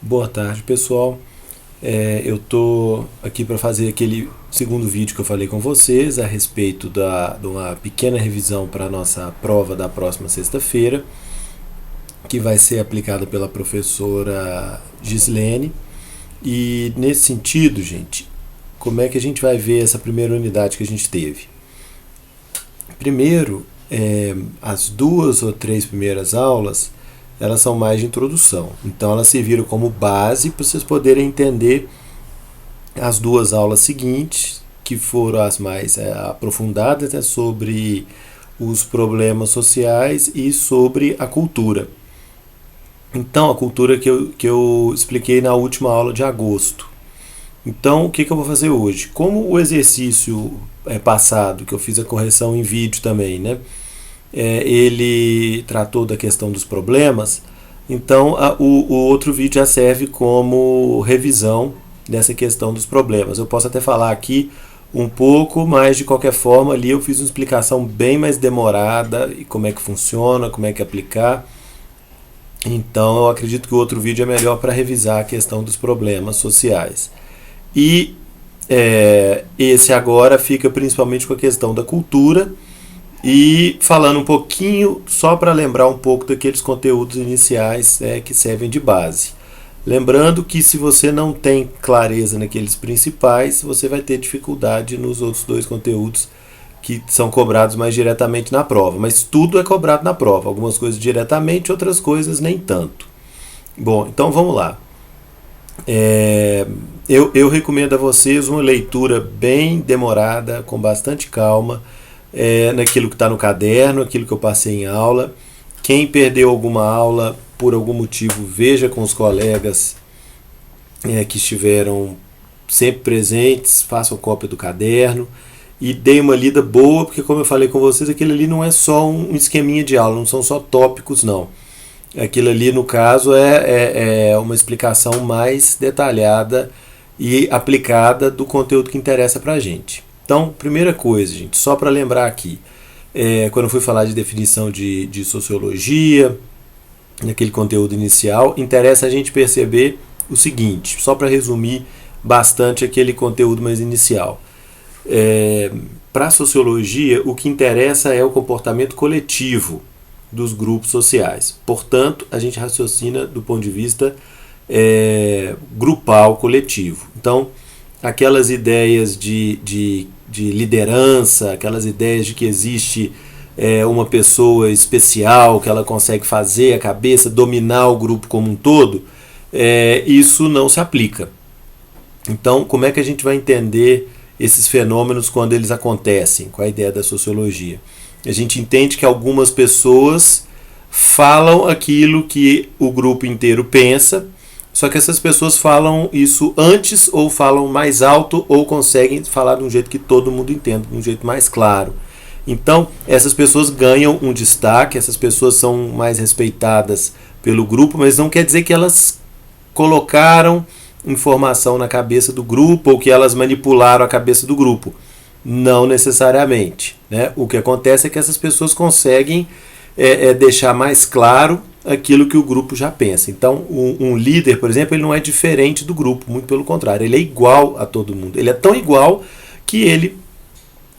Boa tarde, pessoal. Eu estou aqui para fazer aquele segundo vídeo que eu falei com vocês a respeito de uma pequena revisão para a nossa prova da próxima sexta-feira, que vai ser aplicada pela professora Gislene. E nesse sentido, gente, como é que a gente vai ver essa primeira unidade que a gente teve? Primeiro, as duas ou três primeiras aulas elas são mais de introdução. Então elas serviram como base para vocês poderem entender as duas aulas seguintes, que foram as mais aprofundadas, né, sobre os problemas sociais e sobre a cultura. Então, a cultura que eu expliquei na última aula de agosto. Então, o que eu vou fazer hoje? Como o exercício passado, que eu fiz a correção em vídeo também, né? Ele tratou da questão dos problemas, então o outro vídeo já serve como revisão dessa questão dos problemas. Eu posso até falar aqui um pouco, mas de qualquer forma ali eu fiz uma explicação bem mais demorada e como é que funciona, como é que aplicar. Então eu acredito que o outro vídeo é melhor para revisar a questão dos problemas sociais. E esse agora fica principalmente com a questão da cultura. E falando um pouquinho, só para lembrar um pouco daqueles conteúdos iniciais que servem de base. Lembrando que se você não tem clareza naqueles principais, você vai ter dificuldade nos outros dois conteúdos que são cobrados mais diretamente na prova. Mas tudo é cobrado na prova, algumas coisas diretamente, outras coisas nem tanto. Bom, então vamos lá. Eu recomendo a vocês uma leitura bem demorada, com bastante calma, naquilo que está no caderno, aquilo que eu passei em aula. Quem perdeu alguma aula por algum motivo, veja com os colegas que estiveram sempre presentes, façam cópia do caderno e deem uma lida boa, porque como eu falei com vocês, aquilo ali não é só um esqueminha de aula, não são só tópicos não. Aquilo ali no caso é uma explicação mais detalhada e aplicada do conteúdo que interessa para a gente. Então, primeira coisa, gente, só para lembrar aqui, quando eu fui falar de definição de sociologia, naquele conteúdo inicial, interessa a gente perceber o seguinte, só para resumir bastante aquele conteúdo mais inicial. Para a sociologia, o que interessa é o comportamento coletivo dos grupos sociais. Portanto, a gente raciocina do ponto de vista grupal, coletivo. Então, aquelas ideias de liderança, aquelas ideias de que existe uma pessoa especial, que ela consegue fazer a cabeça, dominar o grupo como um todo, isso não se aplica. Então, como é que a gente vai entender esses fenômenos quando eles acontecem, com a ideia da sociologia? A gente entende que algumas pessoas falam aquilo que o grupo inteiro pensa, só que essas pessoas falam isso antes, ou falam mais alto, ou conseguem falar de um jeito que todo mundo entenda, de um jeito mais claro. Então, essas pessoas ganham um destaque, essas pessoas são mais respeitadas pelo grupo, mas não quer dizer que elas colocaram informação na cabeça do grupo, ou que elas manipularam a cabeça do grupo. Não necessariamente, né? O que acontece é que essas pessoas conseguem deixar mais claro aquilo que o grupo já pensa. Então, um líder, por exemplo, ele não é diferente do grupo, muito pelo contrário, ele é igual a todo mundo. Ele é tão igual que ele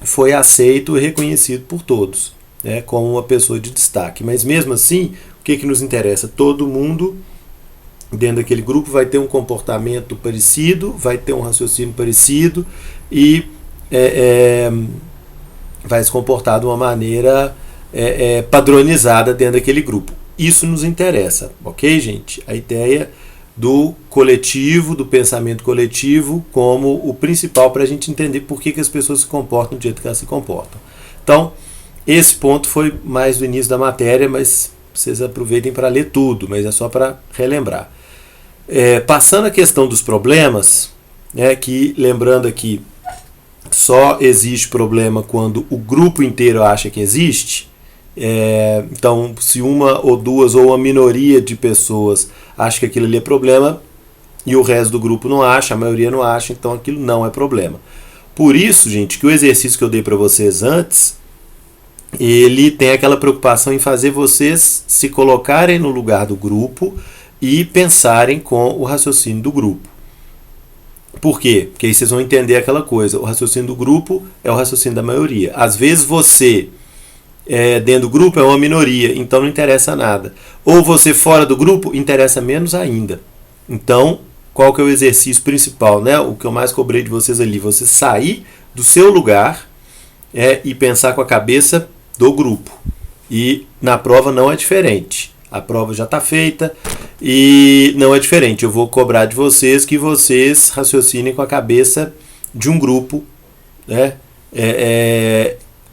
foi aceito e reconhecido por todos, né, como uma pessoa de destaque. Mas mesmo assim, o que nos interessa? Todo mundo dentro daquele grupo vai ter um comportamento parecido, vai ter um raciocínio parecido e vai se comportar de uma maneira padronizada dentro daquele grupo. Isso nos interessa, ok, gente? A ideia do coletivo, do pensamento coletivo, como o principal para a gente entender por que as pessoas se comportam do jeito que elas se comportam. Então, esse ponto foi mais do início da matéria, mas vocês aproveitem para ler tudo, mas é só para relembrar. Passando a questão dos problemas, que lembrando aqui, só existe problema quando o grupo inteiro acha que existe. Então, se uma ou duas ou uma minoria de pessoas acha que aquilo ali é problema e o resto do grupo não acha, a maioria não acha, então aquilo não é problema. Por isso, gente, que o exercício que eu dei para vocês antes ele tem aquela preocupação em fazer vocês se colocarem no lugar do grupo e pensarem com o raciocínio do grupo. Por quê? Porque aí vocês vão entender aquela coisa. O raciocínio do grupo é o raciocínio da maioria. Às vezes você, dentro do grupo, é uma minoria, então não interessa nada. Ou você fora do grupo, interessa menos ainda. Então, qual que é o exercício principal, né? O que eu mais cobrei de vocês ali, você sair do seu lugar e pensar com a cabeça do grupo. E na prova não é diferente. A prova já está feita e não é diferente. Eu vou cobrar de vocês que vocês raciocinem com a cabeça de um grupo, né,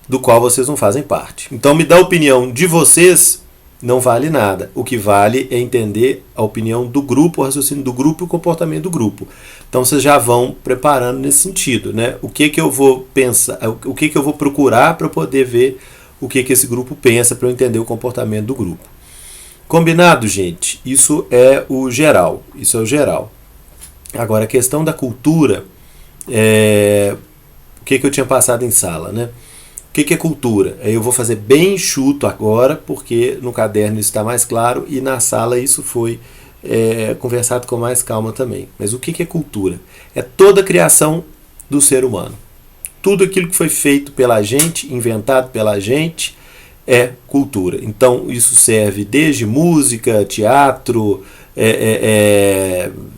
do qual vocês não fazem parte. Então, me dá a opinião de vocês, não vale nada. O que vale é entender a opinião do grupo, o raciocínio do grupo e o comportamento do grupo. Então, vocês já vão preparando nesse sentido, né? O que eu vou pensar, o que eu vou procurar para poder ver o que esse grupo pensa, para eu entender o comportamento do grupo. Combinado, gente? Isso é o geral. Isso é o geral. Agora, a questão da cultura, o que eu tinha passado em sala, né? O que é cultura? Eu vou fazer bem enxuto agora, porque no caderno isso está mais claro e na sala isso foi conversado com mais calma também. Mas o que é cultura? É toda a criação do ser humano. Tudo aquilo que foi feito pela gente, inventado pela gente, é cultura. Então isso serve desde música, teatro,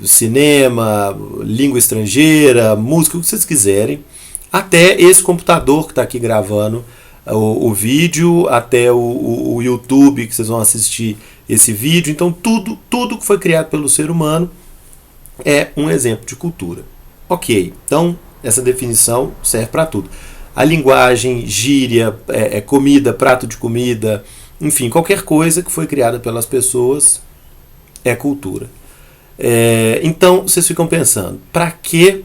cinema, língua estrangeira, música, o que vocês quiserem, até esse computador que está aqui gravando o vídeo, até o YouTube que vocês vão assistir esse vídeo. Então tudo que foi criado pelo ser humano é um exemplo de cultura. Ok, então essa definição serve para tudo. A linguagem, gíria, comida, prato de comida, enfim, qualquer coisa que foi criada pelas pessoas é cultura. Então, vocês ficam pensando, para que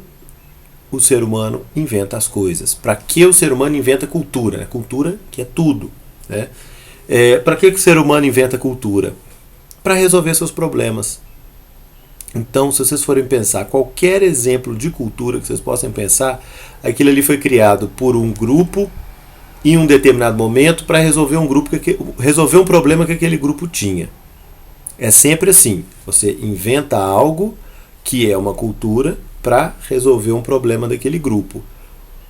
o ser humano inventa as coisas? Para que o ser humano inventa cultura? Cultura que é tudo. Né? Para que o ser humano inventa cultura? Para resolver seus problemas. Então, se vocês forem pensar qualquer exemplo de cultura que vocês possam pensar, aquilo ali foi criado por um grupo em um determinado momento para resolver resolver um problema que aquele grupo tinha. É sempre assim. Você inventa algo que é uma cultura para resolver um problema daquele grupo.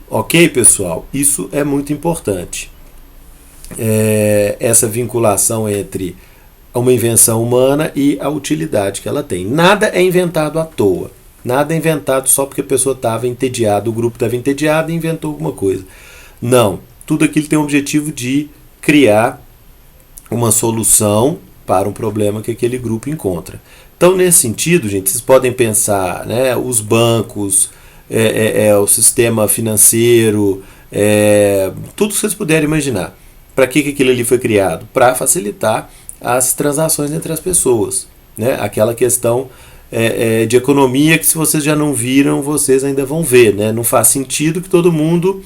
Ok, pessoal? Isso é muito importante. Essa vinculação entre uma invenção humana e a utilidade que ela tem. Nada é inventado à toa. Nada é inventado só porque a pessoa estava entediada, o grupo estava entediado e inventou alguma coisa. Não. Tudo aquilo tem o objetivo de criar uma solução para um problema que aquele grupo encontra. Então, nesse sentido, gente, vocês podem pensar, né, os bancos, o sistema financeiro, tudo que vocês puderem imaginar. Para que aquilo ali foi criado? Para facilitar as transações entre as pessoas, né? Aquela questão de economia que, se vocês já não viram, vocês ainda vão ver, né? Não faz sentido que todo mundo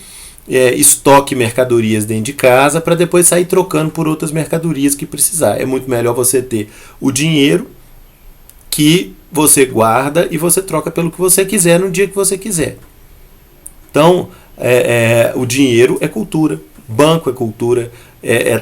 estoque mercadorias dentro de casa para depois sair trocando por outras mercadorias que precisar. É muito melhor você ter o dinheiro que você guarda e você troca pelo que você quiser no dia que você quiser. Então, o dinheiro é cultura, banco é cultura,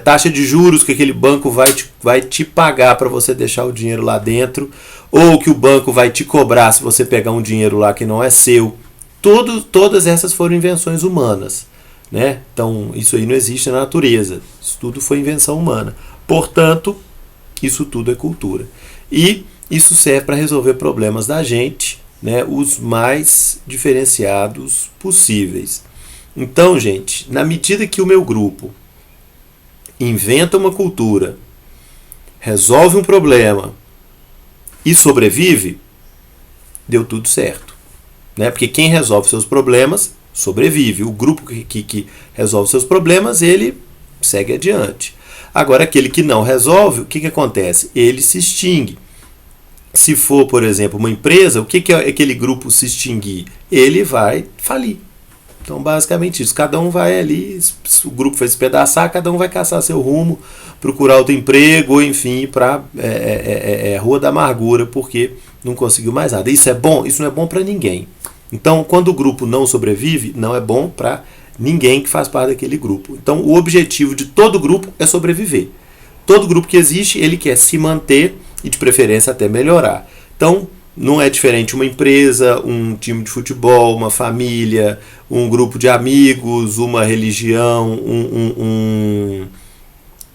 taxa de juros que aquele banco vai te pagar para você deixar o dinheiro lá dentro, ou que o banco vai te cobrar se você pegar um dinheiro lá que não é seu. Todas essas foram invenções humanas. Né? Então, isso aí não existe na natureza. Isso tudo foi invenção humana. Portanto, isso tudo é cultura. E isso serve para resolver problemas da gente, né? Os mais diferenciados possíveis. Então, gente, na medida que o meu grupo inventa uma cultura, resolve um problema e sobrevive, deu tudo certo. Né? Porque quem resolve seus problemas sobrevive. O grupo que resolve seus problemas, ele segue adiante. Agora, aquele que não resolve, o que acontece? Ele se extingue. Se for, por exemplo, uma empresa, o que é aquele grupo se extinguir? Ele vai falir. Então, basicamente isso. Cada um vai ali, o grupo vai se pedaçar, cada um vai caçar seu rumo, procurar outro emprego, ou enfim, para rua da amargura, porque não conseguiu mais nada. Isso é bom? Isso não é bom para ninguém. Então, quando o grupo não sobrevive, não é bom para ninguém que faz parte daquele grupo. Então, o objetivo de todo grupo é sobreviver. Todo grupo que existe, ele quer se manter e, de preferência, até melhorar. Então, não é diferente uma empresa, um time de futebol, uma família, um grupo de amigos, uma religião,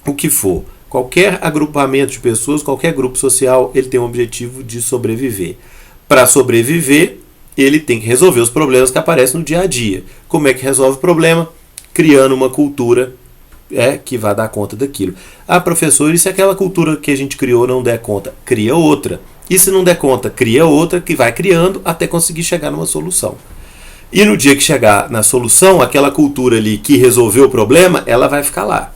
o que for. Qualquer agrupamento de pessoas, qualquer grupo social, ele tem o objetivo de sobreviver. Para sobreviver, ele tem que resolver os problemas que aparecem no dia a dia. Como é que resolve o problema? Criando uma cultura que vai dar conta daquilo. Ah, professor, e se aquela cultura que a gente criou não der conta? Cria outra. E se não der conta, cria outra que vai criando até conseguir chegar numa solução. E no dia que chegar na solução, aquela cultura ali que resolveu o problema, ela vai ficar lá.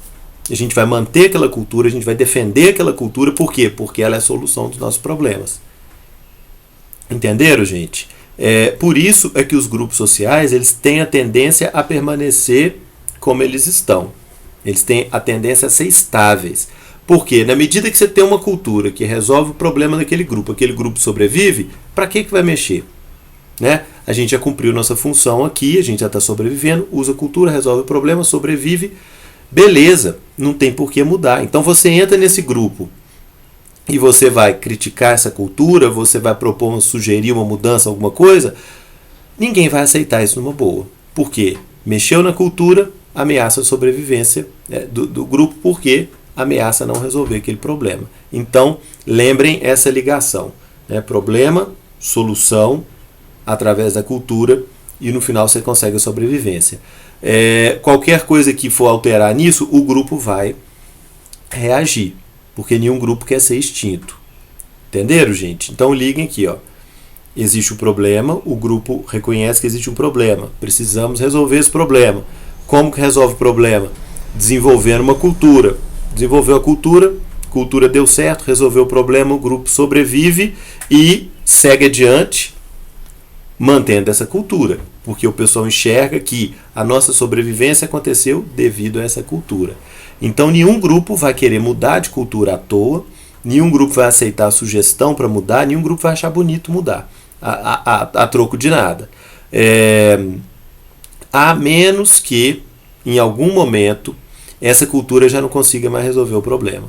A gente vai manter aquela cultura, a gente vai defender aquela cultura. Por quê? Porque ela é a solução dos nossos problemas. Entenderam, gente? Por isso é que os grupos sociais, eles têm a tendência a permanecer como eles estão. Eles têm a tendência a ser estáveis. Porque na medida que você tem uma cultura que resolve o problema daquele grupo, aquele grupo sobrevive, para que vai mexer? Né? A gente já cumpriu nossa função aqui, a gente já está sobrevivendo, usa a cultura, resolve o problema, sobrevive, beleza, não tem por que mudar. Então você entra nesse grupo e você vai criticar essa cultura, você vai propor, sugerir uma mudança, alguma coisa, ninguém vai aceitar isso numa boa. Por quê? Mexeu na cultura, ameaça a sobrevivência do grupo, porque ameaça não resolver aquele problema. Então, lembrem essa ligação. Problema, solução, através da cultura, e no final você consegue a sobrevivência. Qualquer coisa que for alterar nisso, o grupo vai reagir, porque nenhum grupo quer ser extinto. Entenderam, gente? Então, liguem aqui, ó. Existe um problema, o grupo reconhece que existe um problema. Precisamos resolver esse problema. Como que resolve o problema? Desenvolvendo uma cultura. Desenvolveu a cultura deu certo, resolveu o problema, o grupo sobrevive e segue adiante mantendo essa cultura, porque o pessoal enxerga que a nossa sobrevivência aconteceu devido a essa cultura. Então nenhum grupo vai querer mudar de cultura à toa, nenhum grupo vai aceitar a sugestão para mudar, nenhum grupo vai achar bonito mudar, a troco de nada. A menos que, em algum momento, essa cultura já não consiga mais resolver o problema.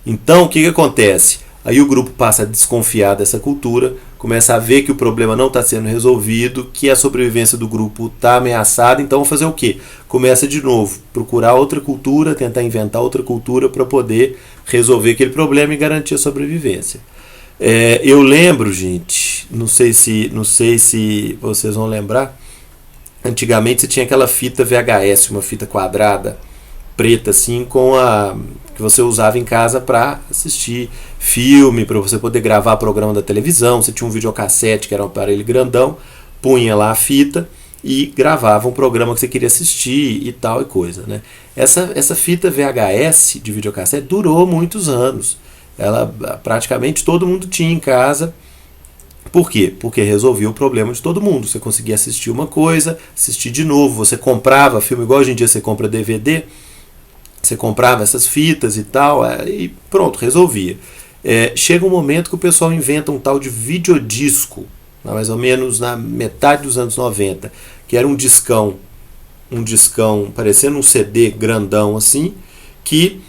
Então, o que acontece? Aí o grupo passa a desconfiar dessa cultura, começa a ver que o problema não está sendo resolvido, que a sobrevivência do grupo está ameaçada, então vão fazer o quê? Começa de novo, procurar outra cultura, tentar inventar outra cultura para poder resolver aquele problema e garantir a sobrevivência. Eu lembro, gente, não sei se vocês vão lembrar, antigamente você tinha aquela fita VHS, uma fita quadrada, preta assim, que você usava em casa para assistir filme, para você poder gravar programa da televisão. Você tinha um videocassete que era um aparelho grandão, punha lá a fita e gravava um programa que você queria assistir e tal e coisa, né? Essa fita VHS de videocassete durou muitos anos. Ela praticamente todo mundo tinha em casa. Por quê? Porque resolvia o problema de todo mundo. Você conseguia assistir uma coisa, assistir de novo, você comprava filme, igual hoje em dia você compra DVD, você comprava essas fitas e tal, e pronto, resolvia. Chega um momento que o pessoal inventa um tal de videodisco, mais ou menos na metade dos anos 90, que era um discão parecendo um CD grandão assim, que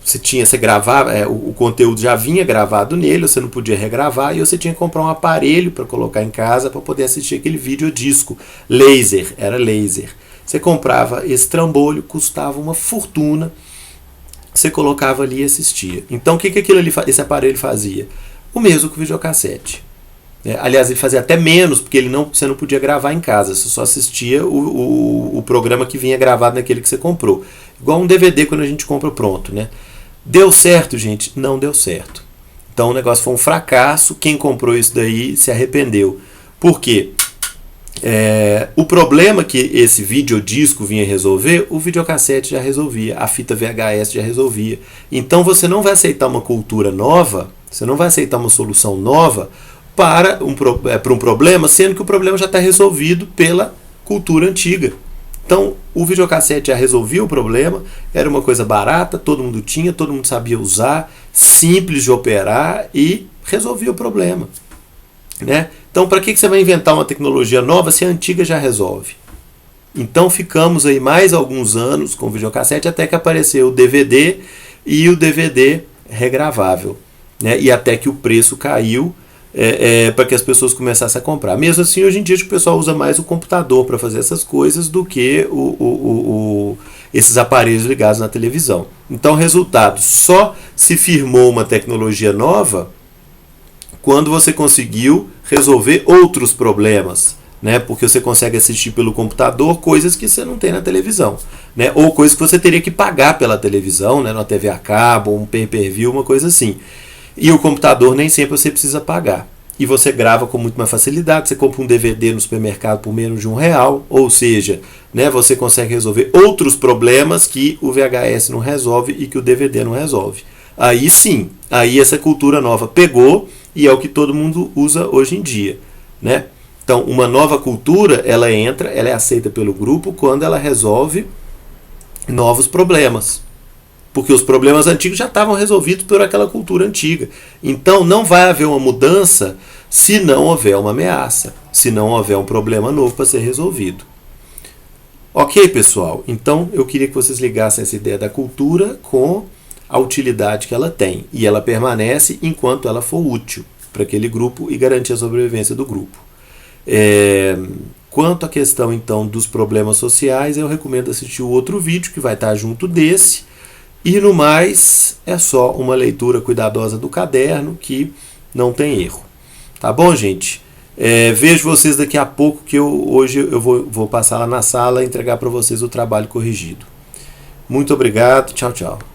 você gravava, o conteúdo já vinha gravado nele, você não podia regravar, e você tinha que comprar um aparelho para colocar em casa para poder assistir aquele videodisco. Era laser. Você comprava esse trambolho, custava uma fortuna, você colocava ali e assistia. Então o que esse aparelho fazia? O mesmo que o videocassete. Aliás, ele fazia até menos, porque você não podia gravar em casa, você só assistia o programa que vinha gravado naquele que você comprou. Igual um DVD quando a gente compra pronto, né? Deu certo, gente? Não deu certo. Então o negócio foi um fracasso, quem comprou isso daí se arrependeu. Por quê? O problema que esse videodisco vinha resolver, o videocassete já resolvia, a fita VHS já resolvia. Então você não vai aceitar uma cultura nova, você não vai aceitar uma solução nova para um problema, sendo que o problema já está resolvido pela cultura antiga. Então o videocassete já resolvia o problema, era uma coisa barata, todo mundo tinha, todo mundo sabia usar, simples de operar e resolvia o problema, né? Então, para que você vai inventar uma tecnologia nova se a antiga já resolve? Então ficamos aí mais alguns anos com videocassete até que apareceu o DVD e o DVD regravável, né? E até que o preço caiu para que as pessoas começassem a comprar. Mesmo assim, hoje em dia o pessoal usa mais o computador para fazer essas coisas do que esses aparelhos ligados na televisão. Então, resultado, só se firmou uma tecnologia nova quando você conseguiu resolver outros problemas, né? Porque você consegue assistir pelo computador coisas que você não tem na televisão, né? Ou coisas que você teria que pagar pela televisão, né? Na TV a cabo, um pay-per-view, uma coisa assim. E o computador nem sempre você precisa pagar. E você grava com muito mais facilidade. Você compra um DVD no supermercado por menos de R$1, ou seja, né, você consegue resolver outros problemas que o VHS não resolve e que o DVD não resolve. Aí sim, aí essa cultura nova pegou e é o que todo mundo usa hoje em dia, né? Então, uma nova cultura, ela é aceita pelo grupo quando ela resolve novos problemas. Porque os problemas antigos já estavam resolvidos por aquela cultura antiga. Então não vai haver uma mudança se não houver uma ameaça, se não houver um problema novo para ser resolvido. Ok, pessoal? Então eu queria que vocês ligassem essa ideia da cultura com a utilidade que ela tem. E ela permanece enquanto ela for útil para aquele grupo e garantir a sobrevivência do grupo. Quanto à questão então dos problemas sociais, eu recomendo assistir o outro vídeo que vai estar junto desse. E no mais, é só uma leitura cuidadosa do caderno que não tem erro. Tá bom, gente? Vejo vocês daqui a pouco, que hoje eu vou passar lá na sala e entregar para vocês o trabalho corrigido. Muito obrigado. Tchau, tchau.